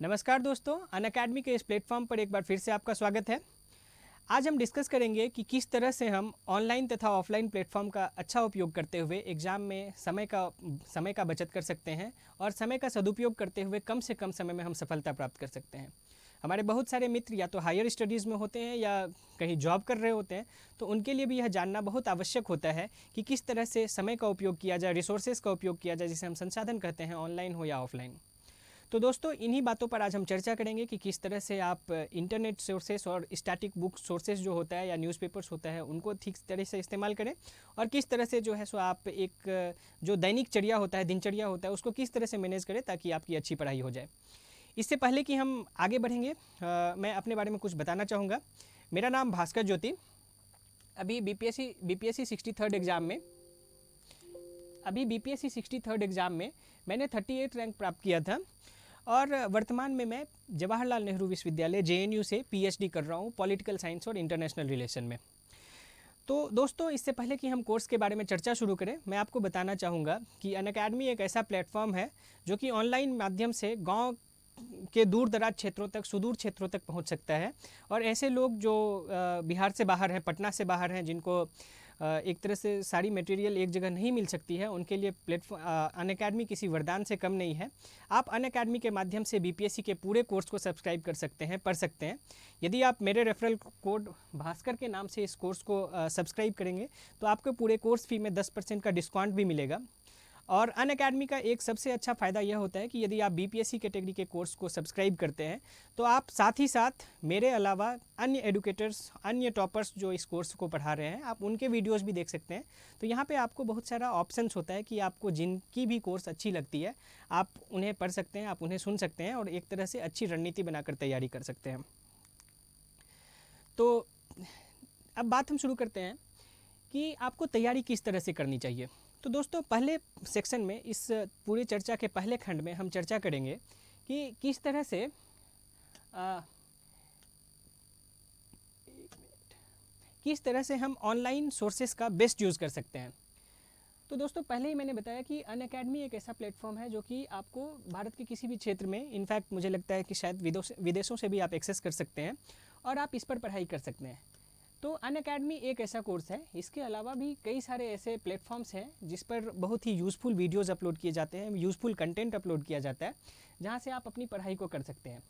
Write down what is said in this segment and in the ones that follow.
नमस्कार दोस्तों, अनअकैडमी के इस प्लेटफॉर्म पर एक बार फिर से आपका स्वागत है। आज हम डिस्कस करेंगे कि किस तरह से हम ऑनलाइन तथा ऑफलाइन प्लेटफॉर्म का अच्छा उपयोग करते हुए एग्ज़ाम में समय का बचत कर सकते हैं और समय का सदुपयोग करते हुए कम से कम समय में हम सफलता प्राप्त कर सकते हैं। हमारे बहुत सारे मित्र या तो हायर स्टडीज़ में होते हैं या कहीं जॉब कर रहे होते हैं, तो उनके लिए भी यह जानना बहुत आवश्यक होता है कि किस तरह से समय का उपयोग किया जाए, रिसोर्सेज का उपयोग किया जाए, जिसे हम संसाधन कहते हैं, ऑनलाइन हो या ऑफलाइन। तो दोस्तों, इन्हीं बातों पर आज हम चर्चा करेंगे कि किस तरह से आप इंटरनेट सोर्सेस और स्टैटिक बुक सोर्सेस जो होता है या न्यूज़पेपर्स होता है उनको ठीक तरह से इस्तेमाल करें, और किस तरह से जो है सो आप एक जो दैनिक चर्या होता है, दिनचर्या होता है, उसको किस तरह से मैनेज करें ताकि आपकी अच्छी पढ़ाई हो जाए। इससे पहले कि हम आगे बढ़ेंगे, मैं अपने बारे में कुछ बताना चाहूँगा। मेरा नाम भास्कर ज्योति। अभी बीपीएससी 63rd एग्ज़ाम में मैंने 38 रैंक प्राप्त किया था, और वर्तमान में मैं जवाहरलाल नेहरू विश्वविद्यालय जेएनयू से पीएचडी कर रहा हूँ पॉलिटिकल साइंस और इंटरनेशनल रिलेशन में। तो दोस्तों, इससे पहले कि हम कोर्स के बारे में चर्चा शुरू करें, मैं आपको बताना चाहूँगा कि अनअकैडमी एक ऐसा प्लेटफॉर्म है जो कि ऑनलाइन माध्यम से गांव के दूर दराज क्षेत्रों तक, सुदूर क्षेत्रों तक पहुंच सकता है। और ऐसे लोग जो बिहार से बाहर हैं, पटना से बाहर हैं, जिनको एक तरह से सारी मटेरियल एक जगह नहीं मिल सकती है, उनके लिए प्लेटफॉर्म अनअकैडमी किसी वरदान से कम नहीं है। आप अनअकैडमी के माध्यम से बीपीएससी के पूरे कोर्स को सब्सक्राइब कर सकते हैं, पढ़ सकते हैं। यदि आप मेरे रेफरल कोड भास्कर के नाम से इस कोर्स को सब्सक्राइब करेंगे तो आपको पूरे कोर्स फी में 10% का डिस्काउंट भी मिलेगा। और अनअकैडमी का एक सबसे अच्छा फ़ायदा यह होता है कि यदि आप बीपीएससी कैटेगरी के कोर्स को सब्सक्राइब करते हैं तो आप साथ ही साथ मेरे अलावा अन्य एडुकेटर्स, अन्य टॉपर्स जो इस कोर्स को पढ़ा रहे हैं, आप उनके वीडियोस भी देख सकते हैं। तो यहाँ पे आपको बहुत सारा ऑप्शंस होता है कि आपको जिनकी भी कोर्स अच्छी लगती है आप उन्हें पढ़ सकते हैं, आप उन्हें सुन सकते हैं और एक तरह से अच्छी रणनीति बनाकर तैयारी कर सकते हैं। तो अब बात हम शुरू करते हैं कि आपको तैयारी किस तरह से करनी चाहिए। तो दोस्तों, पहले सेक्शन में, इस पूरी चर्चा के पहले खंड में हम चर्चा करेंगे कि किस तरह से हम ऑनलाइन सोर्सेस का बेस्ट यूज़ कर सकते हैं। तो दोस्तों, पहले ही मैंने बताया कि अनअकैडमी एक ऐसा प्लेटफॉर्म है जो कि आपको भारत के किसी भी क्षेत्र में, इनफैक्ट मुझे लगता है कि शायद विदेशों से भी आप एक्सेस कर सकते हैं और आप इस पर पढ़ाई कर सकते हैं। तो अनअकैडमी एक ऐसा कोर्स है। इसके अलावा भी कई सारे ऐसे प्लेटफॉर्म्स हैं जिस पर बहुत ही यूज़फुल वीडियोस अपलोड किए जाते हैं, यूज़फुल कंटेंट अपलोड किया जाता है, जहां से आप अपनी पढ़ाई को कर सकते हैं।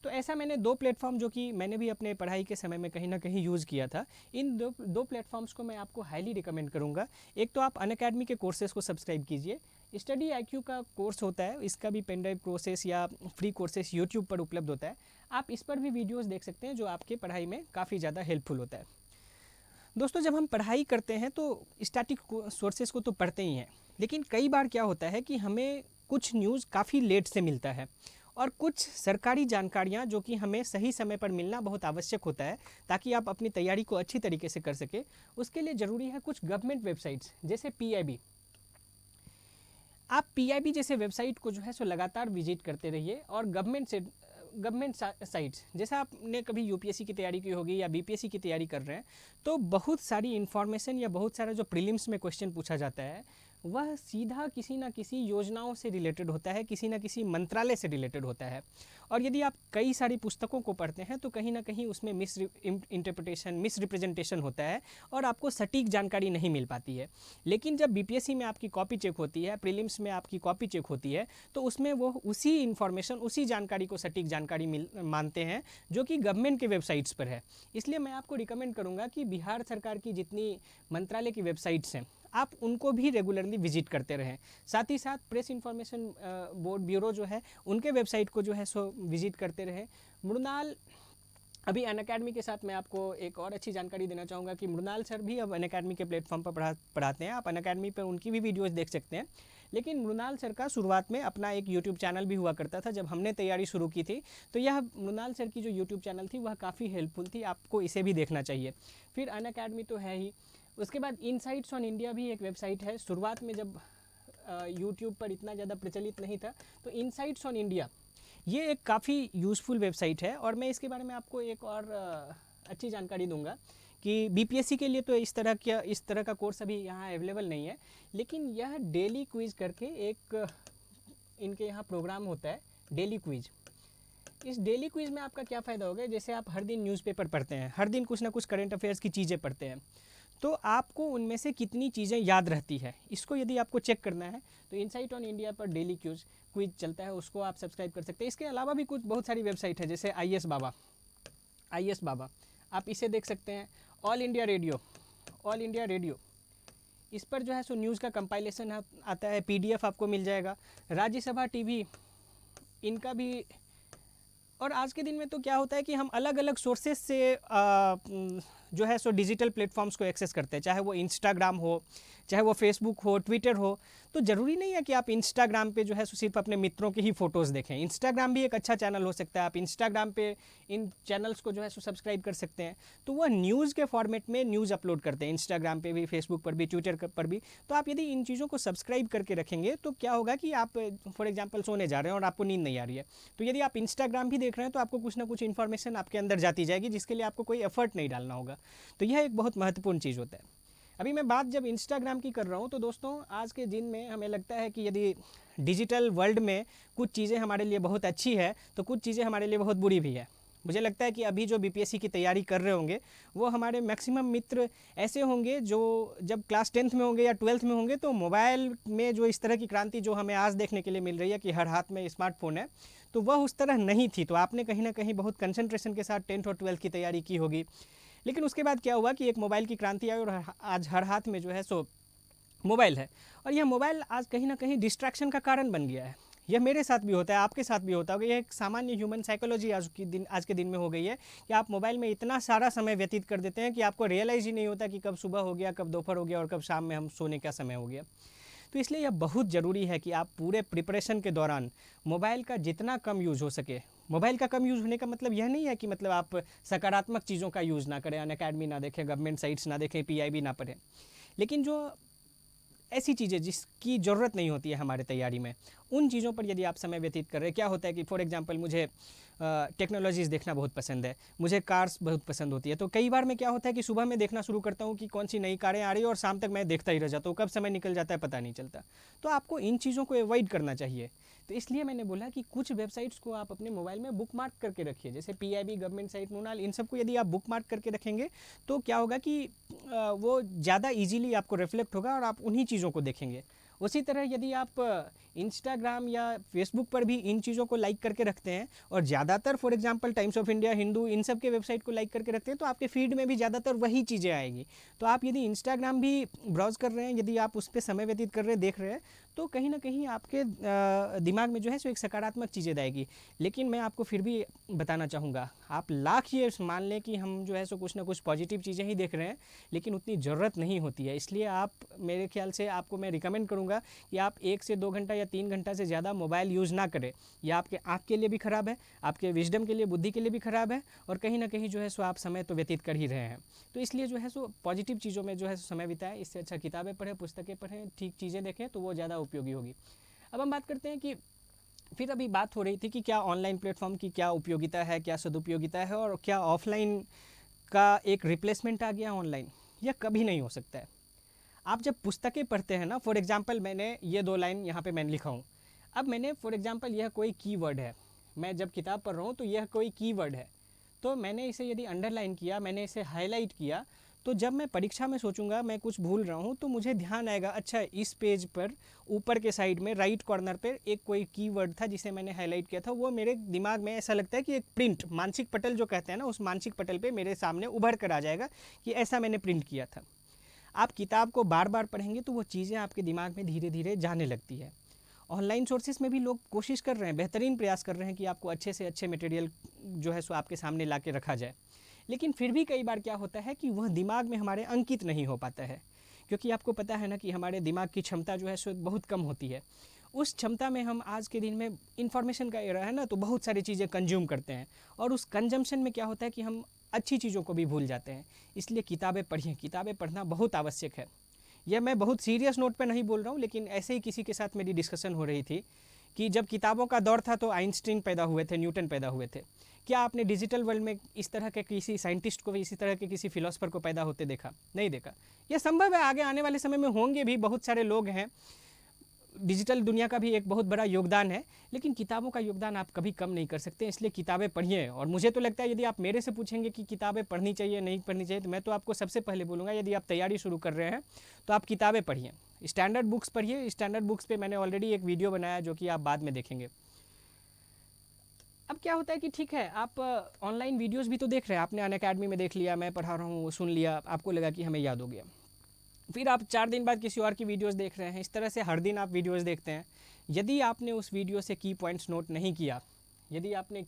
तो ऐसा मैंने दो प्लेटफॉर्म जो कि मैंने भी अपने पढ़ाई के समय में कहीं ना कहीं यूज़ किया था, इन दो प्लेटफॉर्म्स को मैं आपको हाईली रिकमेंड करूँगा। एक तो आप अनअकैडमी के कोर्सेज़ को सब्सक्राइब कीजिए। स्टडी IQ का कोर्स होता है, इसका भी पेन ड्राइव कोर्सेस या फ्री कोर्सेस यूट्यूब पर उपलब्ध होता है। आप इस पर भी वीडियोज़ देख सकते हैं जो आपके पढ़ाई में काफ़ी ज़्यादा हेल्पफुल होता है। दोस्तों, जब हम पढ़ाई करते हैं तो स्टैटिक सोर्सेज को तो पढ़ते ही हैं, लेकिन कई बार क्या होता है कि हमें कुछ न्यूज़ काफ़ी लेट से मिलता है और कुछ सरकारी जानकारियां जो कि हमें सही समय पर मिलना बहुत आवश्यक होता है ताकि आप अपनी तैयारी को अच्छी तरीके से कर सके। उसके लिए ज़रूरी है कुछ गवर्नमेंट वेबसाइट्स जैसे PIB। आप PIB जैसे वेबसाइट को जो है सो लगातार विजिट करते रहिए, और गवर्नमेंट साइट्स, जैसा आपने कभी यूपीएससी की तैयारी की होगी या बीपीएससी की तैयारी कर रहे हैं, तो बहुत सारी इन्फॉर्मेशन या बहुत सारा जो प्रीलिम्स में क्वेश्चन पूछा जाता है वह सीधा किसी ना किसी योजनाओं से रिलेटेड होता है, किसी ना किसी मंत्रालय से रिलेटेड होता है। और यदि आप कई सारी पुस्तकों को पढ़ते हैं तो कहीं ना कहीं उसमें इंटरप्रिटेशन, मिस रिप्रेजेंटेशन होता है और आपको सटीक जानकारी नहीं मिल पाती है। लेकिन जब बीपीएससी में आपकी कॉपी चेक होती है, प्रीलिम्स में आपकी कॉपी चेक होती है, तो उसमें वो उसी इन्फॉर्मेशन, उसी जानकारी को सटीक जानकारी मानते हैं जो कि गवर्नमेंट के वेबसाइट्स पर है। इसलिए मैं आपको रिकमेंड करूँगा कि बिहार सरकार की जितनी मंत्रालय की वेबसाइट्स हैं आप उनको भी रेगुलरली विजिट करते रहें। साथ ही साथ प्रेस इन्फॉर्मेशन बोर्ड, ब्यूरो जो है, उनके वेबसाइट को जो है सो विजिट करते रहें। मृणाल, अभी अनअकैडमी के साथ मैं आपको एक और अच्छी जानकारी देना चाहूँगा कि मृणाल सर भी अब अनअकैडमी के प्लेटफॉर्म पर पढ़ाते हैं। आप अनअकैडमी पर उनकी भी वीडियोज़ देख सकते हैं। लेकिन मृणाल सर का शुरुआत में अपना एक यूट्यूब चैनल भी हुआ करता था जब हमने तैयारी शुरू की थी। तो यह मृणाल सर की जो यूट्यूब चैनल थी वह काफ़ी हेल्पफुल थी, आपको इसे भी देखना चाहिए। फिर अनअकैडमी तो है ही, उसके बाद इनसाइट्स ऑन इंडिया भी एक वेबसाइट है। शुरुआत में जब यूट्यूब पर इतना ज़्यादा प्रचलित नहीं था, तो इनसाइट्स ऑन इंडिया ये एक काफ़ी यूज़फुल वेबसाइट है। और मैं इसके बारे में आपको एक और अच्छी जानकारी दूंगा कि बीपीएससी के लिए तो इस तरह का कोर्स अभी यहाँ अवेलेबल नहीं है, लेकिन यह डेली क्विज करके एक इनके यहाँ प्रोग्राम होता है, डेली क्विज। इस डेली क्विज़ में आपका क्या फ़ायदा होगा, जैसे आप हर दिन न्यूज़पेपर पढ़ते हैं, हर दिन कुछ ना कुछ करंट अफेयर्स की चीज़ें पढ़ते हैं, तो आपको उनमें से कितनी चीज़ें याद रहती है, इसको यदि आपको चेक करना है तो इनसाइट ऑन इंडिया पर डेली क्विज चलता है, उसको आप सब्सक्राइब कर सकते हैं। इसके अलावा भी कुछ बहुत सारी वेबसाइट है, जैसे आई एस बाबा आप इसे देख सकते हैं। ऑल इंडिया रेडियो, इस पर जो है सो न्यूज़ का कंपाइलेशन आता है, PDF आपको मिल जाएगा। राज्यसभा टीवी, इनका भी। और आज के दिन में तो क्या होता है कि हम अलग अलग सोर्सेज से जो है सो डिजिटल प्लेटफॉर्म्स को एक्सेस करते हैं, चाहे वो इंस्टाग्राम हो, चाहे वो फेसबुक हो, ट्विटर हो। तो ज़रूरी नहीं है कि आप इंस्टाग्राम पे जो है सो सिर्फ अपने मित्रों की ही फ़ोटोज़ देखें। इंस्टाग्राम भी एक अच्छा चैनल हो सकता है, आप इंस्टाग्राम पे इन चैनल्स को जो है सो सब्सक्राइब कर सकते हैं। तो वह न्यूज़ के फॉर्मेट में न्यूज़ अपलोड करते हैं, इंस्टाग्राम पे भी, फेसबुक पर भी, ट्विटर पर भी। तो आप यदि इन चीज़ों को सब्सक्राइब करके रखेंगे तो क्या होगा कि आप फॉर एग्जाम्पल सोने जा रहे हैं और आपको नींद नहीं आ रही है, तो यदि आप इंस्टाग्राम भी देख रहे हैं तो आपको कुछ ना कुछ इन्फॉर्मेशन आपके अंदर जाती जाएगी, जिसके लिए आपको कोई एफर्ट नहीं डालना होगा। तो यह एक बहुत महत्वपूर्ण चीज़ होता है। अभी मैं बात जब इंस्टाग्राम की कर रहा हूँ तो दोस्तों, आज के दिन में हमें लगता है कि यदि डिजिटल वर्ल्ड में कुछ चीज़ें हमारे लिए बहुत अच्छी है तो कुछ चीज़ें हमारे लिए बहुत बुरी भी है। मुझे लगता है कि अभी जो BPSC की तैयारी कर रहे होंगे वो हमारे मैक्सिमम मित्र ऐसे होंगे जो जब क्लास 10th में होंगे या 12th में होंगे, तो मोबाइल में जो इस तरह की क्रांति जो हमें आज देखने के लिए मिल रही है कि हर हाथ में स्मार्टफोन है, तो वह उस तरह नहीं थी। तो आपने कहीं ना कहीं बहुत कंसंट्रेशन के साथ 10th और 12th की तैयारी की होगी। लेकिन उसके बाद क्या हुआ कि एक मोबाइल की क्रांति आई और आज हर हाथ में जो है सो मोबाइल है। और यह मोबाइल आज कहीं ना कहीं डिस्ट्रैक्शन का कारण बन गया है। यह मेरे साथ भी होता है, आपके साथ भी होता होगा। यह एक सामान्य ह्यूमन साइकोलॉजी आज के दिन में हो गई है कि आप मोबाइल में इतना सारा समय व्यतीत कर देते हैं कि आपको रियलाइज़ ही नहीं होता कि कब सुबह हो गया, कब दोपहर हो गया और कब शाम में हम सोने का समय हो गया। तो इसलिए यह बहुत ज़रूरी है कि आप पूरे प्रिपरेशन के दौरान मोबाइल का जितना कम यूज़ हो सके। मोबाइल का कम यूज़ होने का मतलब यह नहीं है कि मतलब आप सकारात्मक चीज़ों का यूज़ ना करें, अनअकैडमी ना देखें, गवर्नमेंट साइट्स ना देखें, PIB ना पढ़ें, लेकिन जो ऐसी चीज़ें जिसकी ज़रूरत नहीं होती है हमारे तैयारी में, उन चीज़ों पर यदि आप समय व्यतीत कर रहे हैं। क्या होता है कि फॉर एग्जांपल मुझे टेक्नोलॉजीज़ देखना बहुत पसंद है, मुझे कार्स बहुत पसंद होती है, तो कई बार में क्या होता है कि सुबह मैं देखना शुरू करता हूँ कि कौन सी नई कारें आ रही है और शाम तक मैं देखता ही रह जाता हूँ, कब समय निकल जाता है पता नहीं चलता। तो आपको इन चीज़ों को अवॉइड करना चाहिए। तो इसलिए मैंने बोला कि कुछ वेबसाइट्स को आप अपने मोबाइल में बुक मार्क करके रखिए, जैसे PIB, गवर्नमेंट साइट, नूनाल, इन सबको यदि आप बुक मार्क करके रखेंगे तो क्या होगा कि वो ज़्यादा ईजीली आपको रिफ्लेक्ट होगा और आप उन्हीं चीज़ों को देखेंगे। उसी तरह यदि आप इंस्टाग्राम या फेसबुक पर भी इन चीज़ों को लाइक करके रखते हैं और ज़्यादातर for example Times of India, Hindu, इन सब के वेबसाइट को लाइक करके रखते हैं, तो आपके फीड में भी ज़्यादातर वही चीज़ें आएगी। तो आप यदि इंस्टाग्राम भी ब्राउज़ कर रहे हैं, यदि आप उस पर समय व्यतीत कर रहे हैं, देख रहे हैं, तो कहीं ना कहीं आपके दिमाग में जो है सो एक सकारात्मक चीज़ें आएगी। लेकिन मैं आपको फिर भी बताना चाहूँगा, आप लाख ये मान लें कि हम जो है सो कुछ ना कुछ पॉजिटिव चीज़ें ही देख रहे हैं, लेकिन उतनी ज़रूरत नहीं होती है। इसलिए आप, मेरे ख्याल से आपको मैं रिकमेंड करूँगा कि आप 1 से 2 घंटा या 3 घंटा से ज़्यादा मोबाइल यूज़ ना करें। यह आपके आँख के लिए भी ख़राब है, आपके विजडम के लिए, बुद्धि के लिए भी ख़राब है, और कहीं ना कहीं जो है सो आप समय तो व्यतीत कर ही रहे हैं। तो इसलिए जो है सो पॉजिटिव चीज़ों में जो है समय बिताएं। इससे अच्छा किताबें पढ़ें, पुस्तकें पढ़ें, ठीक चीज़ें देखें, तो वो ज़्यादा उपयोगी होगी। अब हम बात करते हैं कि फिर अभी बात हो रही थी कि क्या ऑनलाइन प्लेटफॉर्म की क्या उपयोगिता है, क्या सदुपयोगिता है, और क्या ऑफलाइन का एक रिप्लेसमेंट आ गया ऑनलाइन। यह कभी नहीं हो सकता है। आप जब पुस्तकें पढ़ते हैं ना, फॉर एग्जांपल मैंने ये 2 लाइन यहाँ पे मैंने लिखा हूँ। अब मैंने फॉर एग्जांपल यह कोई कीवर्ड है, मैं जब किताब पढ़ रहा हूँ तो यह कोई कीवर्ड है, तो मैंने इसे यदि अंडरलाइन किया, मैंने इसे हाईलाइट किया, तो जब मैं परीक्षा में सोचूंगा मैं कुछ भूल रहा हूँ तो मुझे ध्यान आएगा, अच्छा इस पेज पर ऊपर के साइड में राइट कॉर्नर पर एक कोई कीवर्ड था जिसे मैंने हाईलाइट किया था। वो मेरे दिमाग में ऐसा लगता है कि एक प्रिंट, मानसिक पटल जो कहते हैं ना, उस मानसिक पटल पे मेरे सामने उभर कर आ जाएगा कि ऐसा मैंने प्रिंट किया था। आप किताब को बार बार पढ़ेंगे तो वो चीज़ें आपके दिमाग में धीरे धीरे जाने लगती है। ऑनलाइन सोर्सेज में भी लोग कोशिश कर रहे हैं, बेहतरीन प्रयास कर रहे हैं कि आपको अच्छे से अच्छे मटेरियल जो है सो आपके सामने ला के रखा जाए, लेकिन फिर भी कई बार क्या होता है कि वह दिमाग में हमारे अंकित नहीं हो पाता है, क्योंकि आपको पता है ना कि हमारे दिमाग की क्षमता जो है सो बहुत कम होती है। उस क्षमता में हम आज के दिन में इन्फॉर्मेशन का एरा है ना, तो बहुत सारी चीज़ें कंज्यूम करते हैं, और उस कंजम्पशन में क्या होता है कि हम अच्छी चीज़ों को भी भूल जाते हैं। इसलिए किताबें पढ़िए, किताबें पढ़ना बहुत आवश्यक है। यह मैं बहुत सीरियस नोट पे नहीं बोल रहा हूँ, लेकिन ऐसे ही किसी के साथ मेरी डिस्कशन हो रही थी कि जब किताबों का दौर था तो आइंस्टीन पैदा हुए थे, न्यूटन पैदा हुए थे। क्या आपने डिजिटल वर्ल्ड में इस तरह के किसी साइंटिस्ट को, इसी तरह के किसी फिलोसफर को पैदा होते देखा? नहीं देखा। यह संभव है, आगे आने वाले समय में होंगे भी, बहुत सारे लोग हैं, डिजिटल दुनिया का भी एक बहुत बड़ा योगदान है, लेकिन किताबों का योगदान आप कभी कम नहीं कर सकते, इसलिए किताबें पढ़िए। और मुझे तो लगता है यदि आप मेरे से पूछेंगे कि किताबें पढ़नी चाहिए नहीं पढ़नी चाहिए, तो मैं तो आपको सबसे पहले बोलूँगा यदि आप तैयारी शुरू कर रहे हैं तो आप किताबें पढ़िए, स्टैंडर्ड बुक्स पढ़िए। स्टैंडर्ड बुक्स पे मैंने ऑलरेडी एक वीडियो बनाया जो कि आप बाद में देखेंगे। अब क्या होता है कि ठीक है, आप ऑनलाइन वीडियोस भी तो देख रहे हैं, आपने अनअकैडमी में देख लिया, मैं पढ़ा रहा हूँ, सुन लिया, आपको लगा कि हमें याद हो गया, फिर आप 4 दिन बाद किसी और की वीडियोस देख रहे हैं। इस तरह से हर दिन आप वीडियोस देखते हैं। यदि आपने उस वीडियो से की पॉइंट्स नोट नहीं किया, यदि आपने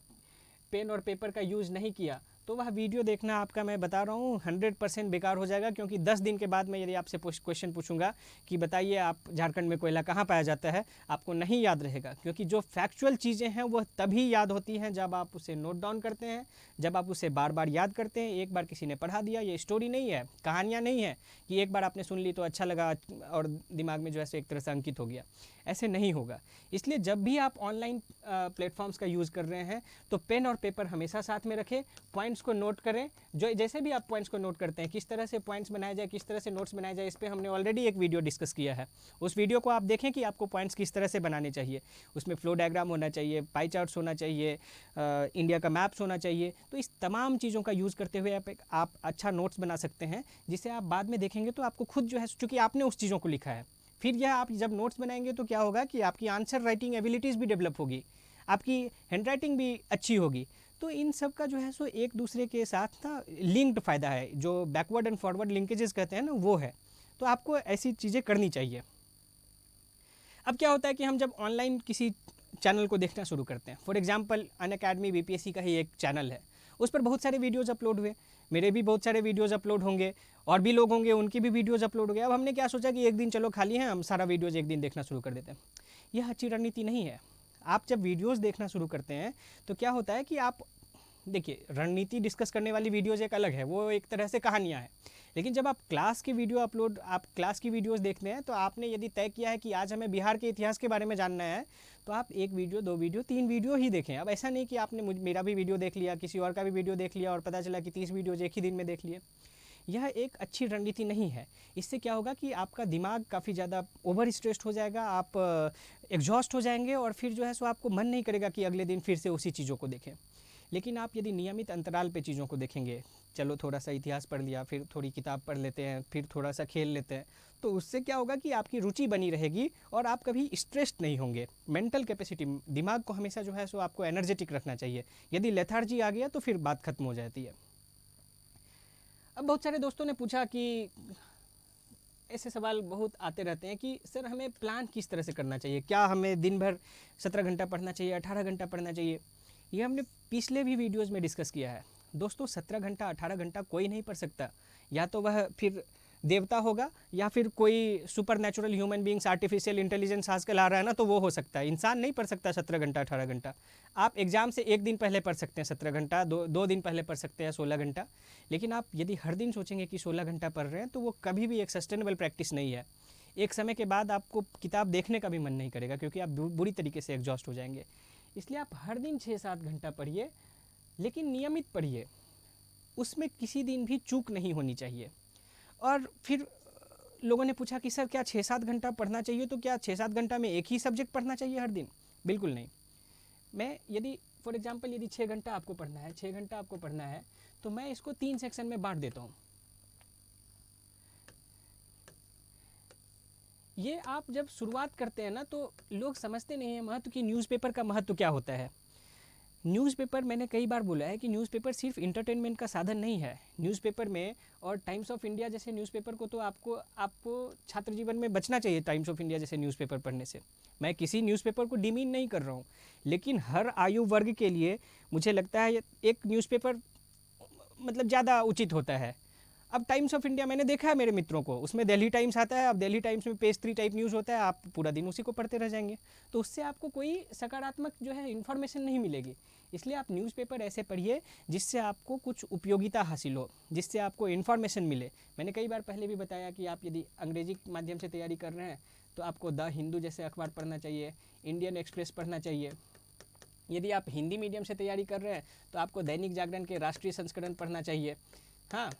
पेन और पेपर का यूज़ नहीं किया, तो वह वीडियो देखना आपका, मैं बता रहा हूँ, 100% बेकार हो जाएगा। क्योंकि 10 दिन के बाद मैं यदि आपसे क्वेश्चन पूछूंगा कि बताइए आप झारखंड में कोयला कहाँ पाया जाता है, आपको नहीं याद रहेगा। क्योंकि जो फैक्चुअल चीज़ें हैं वह तभी याद होती हैं जब आप उसे नोट डाउन करते हैं, जब आप उसे बार बार याद करते हैं। एक बार किसी ने पढ़ा दिया, ये स्टोरी नहीं है, कहानियाँ नहीं है कि एक बार आपने सुन ली तो अच्छा लगा और दिमाग में जो है एक तरह से अंकित हो गया, ऐसे नहीं होगा। इसलिए जब भी आप ऑनलाइन प्लेटफॉर्म्स का यूज़ कर रहे हैं तो पेन और पेपर हमेशा साथ में रखें, पॉइंट्स को नोट करें। जो जैसे भी आप पॉइंट्स को नोट करते हैं, किस तरह से पॉइंट्स बनाए जाए, किस तरह से नोट्स बनाए जाए, इस पर हमने ऑलरेडी एक वीडियो डिस्कस किया है। उस वीडियो को आप देखें कि आपको पॉइंट्स किस तरह से बनाने चाहिए। उसमें फ्लो डायग्राम होना चाहिए, पाई चार्ट्स होना चाहिए, इंडिया का मैप्स होना चाहिए। तो इस तमाम चीज़ों का यूज़ करते हुए आप अच्छा नोट्स बना सकते हैं, जिसे आप बाद में देखेंगे तो आपको खुद जो है, चूँकि आपने उस चीज़ों को लिखा है, फिर यह आप जब नोट्स बनाएंगे तो क्या होगा कि आपकी आंसर राइटिंग एबिलिटीज़ भी डेवलप होगी, आपकी हैंड राइटिंग भी अच्छी होगी। तो इन सब का जो है सो एक दूसरे के साथ ना लिंक्ड फ़ायदा है, जो बैकवर्ड एंड फॉरवर्ड लिंकेजेस कहते हैं ना, वो है। तो आपको ऐसी चीज़ें करनी चाहिए। अब क्या होता है कि हम जब ऑनलाइन किसी चैनल को देखना शुरू करते हैं, फॉर एग्जांपल अनअकैडमी बीपीएससी का ही एक चैनल है, उस पर बहुत सारे वीडियोज़ अपलोड हुए, मेरे भी बहुत सारे वीडियोज़ अपलोड होंगे, और भी लोग होंगे उनकी भी वीडियोज़ अपलोड हो गए। अब हमने क्या सोचा कि एक दिन चलो खाली है, हम सारा वीडियोज़ एक दिन देखना शुरू कर देते हैं। यह अच्छी रणनीति नहीं है। आप जब वीडियोज़ देखना शुरू करते हैं तो क्या होता है कि आप देखिए, रणनीति डिस्कस करने वाली वीडियोज़ एक अलग है, वो एक तरह से कहानियाँ हैं। लेकिन जब आप क्लास की वीडियो आप क्लास की वीडियोज़ देखते हैं, तो आपने यदि तय किया है कि आज हमें बिहार के इतिहास के बारे में जानना है, तो आप 1 वीडियो, 2 वीडियो, 3 वीडियो ही देखें। अब ऐसा नहीं कि आपने मेरा भी वीडियो देख लिया, किसी और का भी वीडियो देख लिया और पता चला कि 30 वीडियोज़ एक ही दिन में देख लिए। यह एक अच्छी रणनीति नहीं है। इससे क्या होगा कि आपका दिमाग काफ़ी ज़्यादा ओवर स्ट्रेस्ड हो जाएगा, आप एग्जॉस्ट हो जाएंगे, और फिर जो है सो आपको मन नहीं करेगा कि अगले दिन फिर से उसी चीज़ों को देखें। लेकिन आप यदि नियमित अंतराल पे चीज़ों को देखेंगे, चलो थोड़ा सा इतिहास पढ़ लिया, फिर थोड़ी किताब पढ़ लेते हैं, फिर थोड़ा सा खेल लेते हैं, तो उससे क्या होगा कि आपकी रुचि बनी रहेगी और आप कभी स्ट्रेस्ड नहीं होंगे। मेंटल कैपेसिटी, दिमाग को हमेशा जो है सो आपको एनर्जेटिक रखना चाहिए। यदि लेथार्जी आ गया तो फिर बात खत्म हो जाती है। अब बहुत सारे दोस्तों ने पूछा कि ऐसे सवाल बहुत आते रहते हैं कि सर हमें प्लान किस तरह से करना चाहिए, क्या हमें दिन भर 17 घंटा पढ़ना चाहिए, 18 घंटा पढ़ना चाहिए। ये हमने पिछले भी वीडियोज़ में डिस्कस किया है। दोस्तों 17 घंटा 18 घंटा कोई नहीं पढ़ सकता, या तो वह फिर देवता होगा या फिर कोई super natural human beings, artificial intelligence आजकल आ रहा है ना, तो वो हो सकता है। इंसान नहीं पढ़ सकता 17 घंटा 18 घंटा। आप एग्ज़ाम से एक दिन पहले पढ़ सकते हैं 17 घंटा, दो दिन पहले पढ़ सकते हैं 16 घंटा। लेकिन आप यदि हर दिन सोचेंगे कि 16 घंटा पढ़ रहे हैं, तो वो कभी भी एक सस्टेनेबल प्रैक्टिस नहीं है। एक समय के बाद आपको किताब देखने का भी मन नहीं करेगा, क्योंकि आप बुरी तरीके से एग्जॉस्ट हो जाएंगे। इसलिए आप हर दिन 6-7 घंटा पढ़िए, लेकिन नियमित पढ़िए, उसमें किसी दिन भी चूक नहीं होनी चाहिए। और फिर लोगों ने पूछा कि सर क्या 6-7 घंटा पढ़ना चाहिए, तो क्या 6-7 घंटा में एक ही सब्जेक्ट पढ़ना चाहिए हर दिन? बिल्कुल नहीं। मैं यदि फॉर एग्जांपल यदि 6 घंटा आपको पढ़ना है, 6 घंटा आपको पढ़ना है, तो मैं इसको 3 सेक्शन में बांट देता हूँ। ये आप जब शुरुआत करते हैं ना, तो लोग समझते नहीं हैं महत्व कि न्यूज़पेपर का महत्व क्या होता है। न्यूज़पेपर, मैंने कई बार बोला है कि न्यूज़पेपर सिर्फ इंटरटेनमेंट का साधन नहीं है। न्यूज़पेपर में, और टाइम्स ऑफ इंडिया जैसे न्यूज़पेपर को तो आपको छात्र जीवन में बचना चाहिए टाइम्स ऑफ इंडिया जैसे न्यूज़पेपर पढ़ने से। मैं किसी न्यूज़पेपर को डिमीन नहीं कर रहा हूँ, लेकिन हर आयु वर्ग के लिए मुझे लगता है एक न्यूज़पेपर मतलब ज़्यादा उचित होता है। अब टाइम्स ऑफ इंडिया मैंने देखा है मेरे मित्रों को, उसमें दिल्ली टाइम्स आता है। अब दिल्ली टाइम्स में पेज 3 टाइप न्यूज़ होता है, आप पूरा दिन उसी को पढ़ते रह जाएंगे, तो उससे आपको कोई सकारात्मक जो है इन्फॉर्मेशन नहीं मिलेगी। इसलिए आप न्यूज़पेपर ऐसे पढ़िए जिससे आपको कुछ उपयोगिता हासिल हो, जिससे आपको इन्फॉर्मेशन मिले। मैंने कई बार पहले भी बताया कि आप यदि अंग्रेजी के माध्यम से तैयारी कर रहे हैं तो आपको द हिंदू जैसे अखबार पढ़ना चाहिए, इंडियन एक्सप्रेस पढ़ना चाहिए। यदि आप हिंदी मीडियम से तैयारी कर रहे हैं तो आपको दैनिक जागरण के राष्ट्रीय संस्करण पढ़ना चाहिए। हाँ,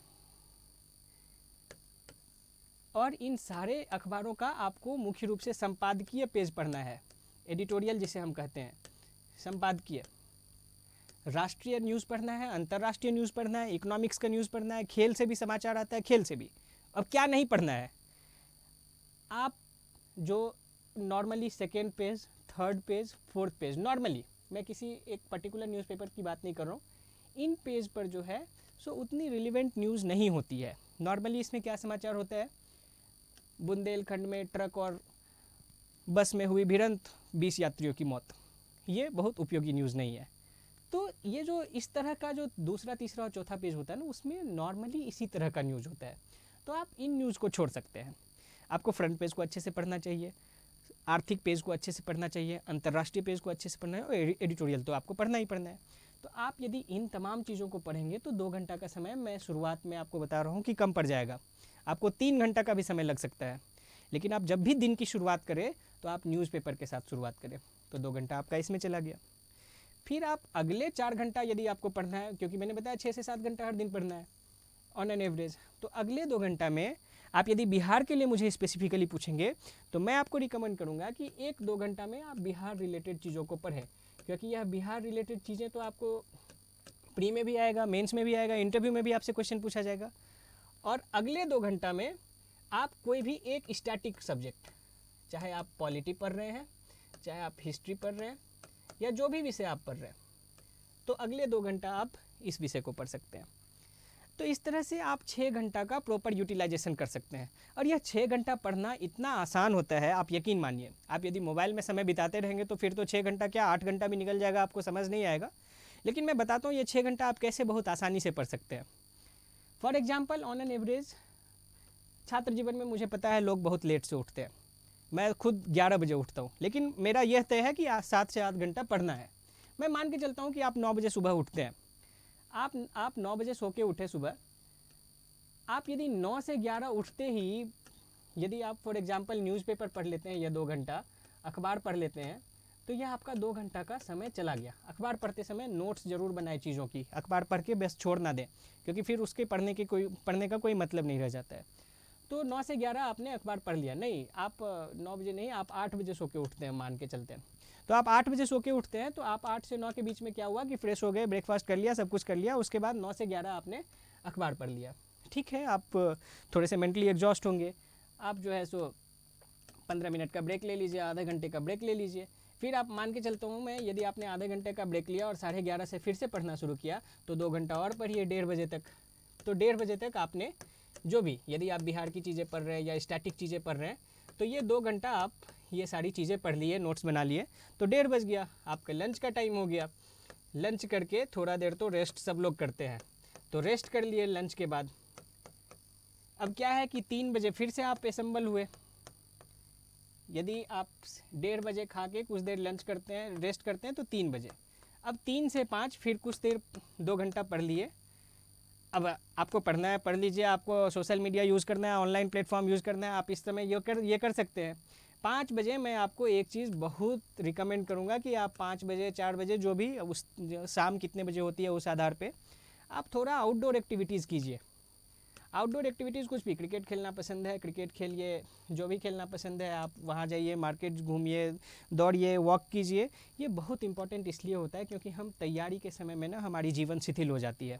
और इन सारे अखबारों का आपको मुख्य रूप से संपादकीय पेज पढ़ना है, एडिटोरियल जिसे हम कहते हैं, संपादकीय। राष्ट्रीय न्यूज़ पढ़ना है, अंतर्राष्ट्रीय न्यूज़ पढ़ना है, इकोनॉमिक्स का न्यूज़ पढ़ना है, खेल से भी समाचार आता है, खेल से भी। अब क्या नहीं पढ़ना है, आप जो normally second page, third page, fourth page, normally मैं किसी एक पर्टिकुलर न्यूज़पेपर की बात नहीं कर रहा हूँ, इन पेज पर जो है सो उतनी रिलेवेंट न्यूज़ नहीं होती है। नॉर्मली इसमें क्या समाचार होता है, बुंदेलखंड में ट्रक और बस में हुई भिड़ंत, 20 यात्रियों की मौत, ये बहुत उपयोगी न्यूज़ नहीं है। तो ये जो इस तरह का जो दूसरा, तीसरा और चौथा पेज होता है ना, उसमें नॉर्मली इसी तरह का न्यूज़ होता है। तो आप इन न्यूज़ को छोड़ सकते हैं। आपको फ्रंट पेज को अच्छे से पढ़ना चाहिए, आर्थिक पेज को अच्छे से पढ़ना चाहिए, अंतर्राष्ट्रीय पेज को अच्छे से पढ़ना है, और एडिटोरियल तो आपको पढ़ना ही पढ़ना है। तो आप यदि इन तमाम चीज़ों को पढ़ेंगे तो 2 घंटा का समय, मैं शुरुआत में आपको बता रहा हूँ कि कम पड़ जाएगा, आपको 3 घंटा का भी समय लग सकता है। लेकिन आप जब भी दिन की शुरुआत करें तो आप न्यूज़पेपर के साथ शुरुआत करें, तो 2 घंटा आपका इसमें चला गया। फिर आप अगले 4 घंटा यदि आपको पढ़ना है, क्योंकि मैंने बताया 6 से 7 घंटा हर दिन पढ़ना है ऑन एन एवरेज, तो अगले 2 घंटा में आप यदि बिहार के लिए मुझे स्पेसिफिकली पूछेंगे तो मैं आपको रिकमेंड करूंगा कि 1-2 घंटा में आप बिहार रिलेटेड चीज़ों को पढ़ें, क्योंकि यह बिहार रिलेटेड चीज़ें तो आपको प्री में भी आएगा, मेंस में भी आएगा, इंटरव्यू में भी आपसे क्वेश्चन पूछा जाएगा। और अगले 2 घंटा में आप कोई भी एक स्टैटिक सब्जेक्ट, चाहे आप पॉलिटी पढ़ रहे हैं, चाहे आप हिस्ट्री पढ़ रहे हैं, या जो भी विषय आप पढ़ रहे हैं, तो अगले 2 घंटा आप इस विषय को पढ़ सकते हैं। तो इस तरह से आप 6 घंटा का प्रॉपर यूटिलाइजेशन कर सकते हैं। और यह 6 घंटा पढ़ना इतना आसान होता है, आप यकीन मानिए। आप यदि मोबाइल में समय बिताते रहेंगे तो फिर तो 6 घंटा क्या 8 घंटा भी निकल जाएगा, आपको समझ नहीं आएगा। लेकिन मैं बताता हूँ ये 6 घंटा आप कैसे बहुत आसानी से पढ़ सकते हैं। For example, on an average छात्र जीवन में मुझे पता है लोग बहुत लेट से उठते हैं, मैं खुद 11 बजे उठता हूँ, लेकिन मेरा यह तय है कि 7 से 8 घंटा पढ़ना है। मैं मान के चलता हूँ कि आप 9 बजे सुबह उठते हैं, आप 9 बजे सो के उठे सुबह, आप यदि 9 से 11 उठते ही यदि आप फॉर एग्जांपल न्यूज़पेपर पढ़ लेते हैं या 2 घंटा अखबार पढ़ लेते हैं, तो यह आपका 2 घंटा का समय चला गया। अखबार पढ़ते समय नोट्स जरूर बनाए चीज़ों की, अखबार पढ़ के बस छोड़ ना दें, क्योंकि फिर उसके पढ़ने का कोई मतलब नहीं रह जाता है। तो 9 से 11 आपने अखबार पढ़ लिया, नहीं आप 9 बजे नहीं, आप 8 बजे सो के उठते हैं, मान के चलते हैं। तो आप 8 बजे सो के उठते हैं, तो आप 8 से 9 के बीच में क्या हुआ कि फ्रेश हो गए, ब्रेकफास्ट कर लिया, सब कुछ कर लिया, उसके बाद 9 से 11 आपने अखबार पढ़ लिया। ठीक है, आप थोड़े से मेंटली एग्जॉस्ट होंगे, आप जो है सो 15 मिनट का ब्रेक ले लीजिए, आधे घंटे का ब्रेक ले लीजिए। फिर आप मान के चलता हूँ मैं, यदि आपने आधे घंटे का ब्रेक लिया और 11:30 से फिर से पढ़ना शुरू किया, तो 2 घंटा और पढ़िए, 1:30 बजे तक। तो 1:30 बजे तक आपने जो भी, यदि आप बिहार की चीज़ें पढ़ रहे हैं या स्टैटिक चीज़ें पढ़ रहे हैं, तो ये 2 घंटा आप ये सारी चीज़ें पढ़ लिए, नोट्स बना लिए, तो 1:30 बज गया, आपका लंच का टाइम हो गया। लंच करके थोड़ा देर तो रेस्ट सब लोग करते हैं, तो रेस्ट कर लिए लंच के बाद। अब क्या है कि 3 बजे फिर से आप असेंबल हुए। यदि आप 1:30 बजे खा के कुछ देर लंच करते हैं, रेस्ट करते हैं, तो 3 बजे। अब 3 से 5 फिर कुछ देर 2 घंटा पढ़ लिए। अब आपको पढ़ना है पढ़ लीजिए, आपको सोशल मीडिया यूज़ करना है, ऑनलाइन प्लेटफॉर्म यूज़ करना है, आप इस समय ये कर सकते हैं। 5 बजे मैं आपको एक चीज़ बहुत रिकमेंड करूँगा कि आप 5 बजे 4 बजे जो भी उस शाम कितने बजे होती है उस आधार पे आप थोड़ा आउटडोर एक्टिविटीज़ कीजिए। आउटडोर एक्टिविटीज़ कुछ भी, क्रिकेट खेलना पसंद है क्रिकेट खेलिए, जो भी खेलना पसंद है आप वहाँ जाइए, मार्केट घूमिए, दौड़िए, वॉक कीजिए। ये बहुत इंपॉर्टेंट इसलिए होता है क्योंकि हम तैयारी के समय में ना हमारी जीवन शिथिल हो जाती है,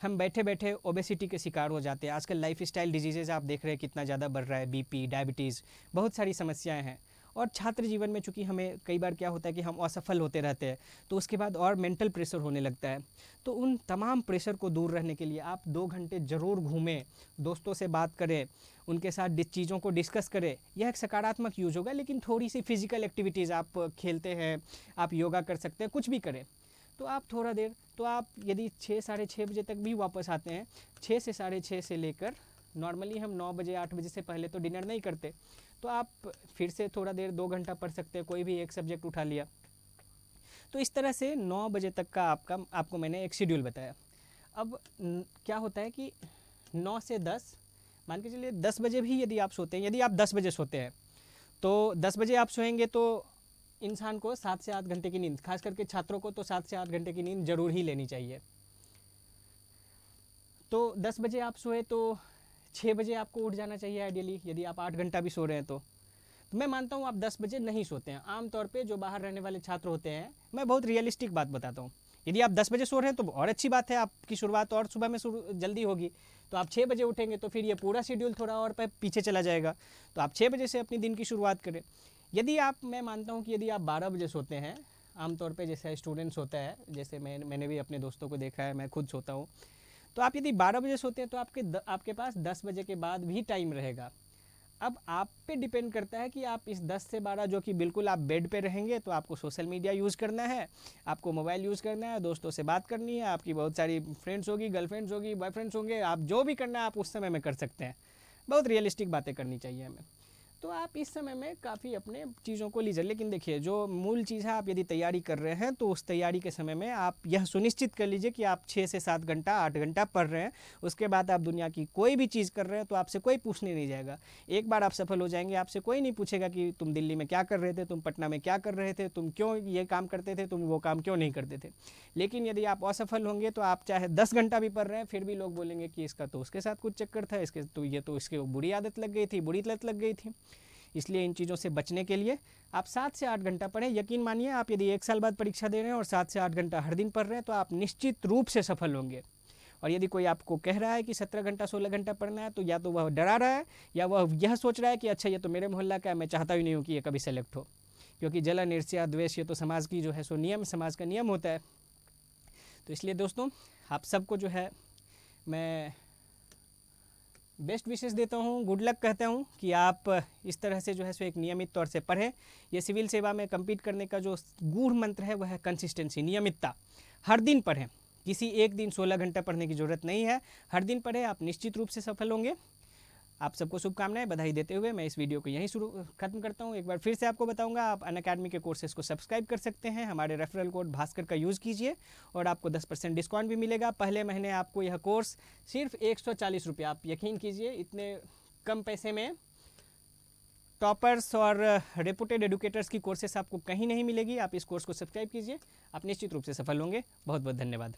हम बैठे बैठे ओबेसिटी के शिकार हो जाते हैं। आजकल लाइफ स्टाइल डिजीज़ेज़ आप देख रहे हैं कितना ज़्यादा बढ़ रहा है, बीपी, डायबिटीज़, बहुत सारी समस्याएं हैं। और छात्र जीवन में चूँकि हमें कई बार क्या होता है कि हम असफल होते रहते हैं, तो उसके बाद और मेंटल प्रेशर होने लगता है। तो उन तमाम प्रेशर को दूर रहने के लिए आप 2 घंटे ज़रूर घूमें, दोस्तों से बात करें, उनके साथ चीज़ों को डिस्कस करें। यह एक सकारात्मक यूज होगा। लेकिन थोड़ी सी फिजिकल एक्टिविटीज़, आप खेलते हैं, आप योगा कर सकते हैं, कुछ भी करें, तो आप थोड़ा देर, तो आप यदि 6 साढ़े 6 बजे तक भी वापस आते हैं, 6 से साढ़े 6 से लेकर, नॉर्मली हम 9 बजे 8 बजे से पहले तो डिनर नहीं करते, तो आप फिर से थोड़ा देर 2 घंटा पढ़ सकते हैं, कोई भी एक सब्जेक्ट उठा लिया। तो इस तरह से 9 बजे तक का आपको मैंने एक शेड्यूल बताया। अब क्या होता है कि 9 से 10, मान के चलिए 10 बजे भी यदि आप सोते हैं, यदि आप 10 बजे सोते हैं तो 10 बजे आप सोएंगे तो इंसान को 7 से 8 घंटे की नींद, खास करके छात्रों को तो 7 से 8 घंटे की नींद जरूर ही लेनी चाहिए। तो 10 बजे आप सोए तो 6 बजे आपको उठ जाना चाहिए आइडियली, यदि आप 8 घंटा भी सो रहे हैं तो मैं मानता हूँ आप 10 बजे नहीं सोते हैं। आमतौर पे जो बाहर रहने वाले छात्र होते हैं, मैं बहुत रियलिस्टिक बात बताता हूँ, यदि आप 10 बजे सो रहे हैं तो और अच्छी बात है, आपकी शुरुआत और सुबह में जल्दी होगी। तो आप 6 बजे उठेंगे तो फिर ये पूरा शेड्यूल थोड़ा और पीछे चला जाएगा। तो आप 6 बजे से अपनी दिन की शुरुआत करें। यदि आप, मैं मानता हूँ कि यदि आप 12 बजे सोते हैं, आमतौर पे जैसे स्टूडेंट्स होता है, जैसे मैंने भी अपने दोस्तों को देखा है, मैं खुद सोता हूँ, तो आप यदि 12 बजे सोते हैं तो आपके पास 10 बजे के बाद भी टाइम रहेगा। अब आप पे डिपेंड करता है कि आप इस 10 से 12 जो कि बिल्कुल आप बेड पे रहेंगे, तो आपको सोशल मीडिया यूज़ करना है, आपको मोबाइल यूज़ करना है, दोस्तों से बात करनी है, आपकी बहुत सारी फ्रेंड्स होगी, गर्लफ्रेंड्स होगी, बॉयफ्रेंड्स होंगे, आप जो भी करना है आप उस समय में कर सकते हैं। बहुत रियलिस्टिक बातें करनी चाहिए हमें। तो आप इस समय में काफ़ी अपने चीज़ों को लीजिए। लेकिन देखिए, जो मूल चीज़ है, आप यदि तैयारी कर रहे हैं तो उस तैयारी के समय में आप यह सुनिश्चित कर लीजिए कि आप 6 से 7 घंटा 8 घंटा पढ़ रहे हैं। उसके बाद आप दुनिया की कोई भी चीज़ कर रहे हैं तो आपसे कोई पूछने नहीं जाएगा। एक बार आप सफल हो जाएंगे, आपसे कोई नहीं पूछेगा कि तुम दिल्ली में क्या कर रहे थे, तुम पटना में क्या कर रहे थे, तुम क्यों ये काम करते थे, तुम वो काम क्यों नहीं करते थे। लेकिन यदि आप असफल होंगे तो आप चाहे 10 घंटा भी पढ़ रहे हैं, फिर भी लोग बोलेंगे कि इसका तो उसके साथ कुछ चक्कर था, इसके तो ये तो इसके बुरी आदत लग गई थी, बुरी लत लग गई थी। इसलिए इन चीज़ों से बचने के लिए आप 7 से 8 घंटा पढ़ें। यकीन मानिए, आप यदि 1 साल बाद परीक्षा दे रहे हैं और 7 से 8 घंटा हर दिन पढ़ रहे हैं तो आप निश्चित रूप से सफल होंगे। और यदि कोई आपको कह रहा है कि 17 घंटा 16 घंटा पढ़ना है, तो या तो वह डरा रहा है या वह यह सोच रहा है कि अच्छा ये तो मेरे मोहल्ला का है, मैं चाहता ही नहीं हूँ कि ये कभी सेलेक्ट हो। क्योंकि जलन, ईर्ष्या, द्वेष, ये तो समाज की जो है सो नियम, समाज का नियम होता है। तो इसलिए दोस्तों, आप सबको जो है मैं बेस्ट विशेष देता हूँ, गुड लक कहता हूँ कि आप इस तरह से जो है सो एक नियमित तौर से पढ़ें। ये सिविल सेवा में कम्पीट करने का जो गूढ़ मंत्र है वह है कंसिस्टेंसी, नियमितता। हर दिन पढ़ें, किसी एक दिन 16 घंटा पढ़ने की ज़रूरत नहीं है, हर दिन पढ़ें, आप निश्चित रूप से सफल होंगे। आप सबको शुभकामनाएं, बधाई देते हुए मैं इस वीडियो को यहीं खत्म करता हूं। एक बार फिर से आपको बताऊंगा, आप अनअकैडमी के कोर्सेज को सब्सक्राइब कर सकते हैं। हमारे रेफरल कोड भास्कर का यूज़ कीजिए और आपको 10% डिस्काउंट भी मिलेगा। पहले महीने आपको यह कोर्स सिर्फ 140 रुपये, आप यकीन कीजिए इतने कम पैसे में टॉपर्स और रेपुटेड एडुकेटर्स की कोर्सेस आपको कहीं नहीं मिलेगी। आप इस कोर्स को सब्सक्राइब कीजिए, आप निश्चित रूप से सफल होंगे। बहुत बहुत धन्यवाद।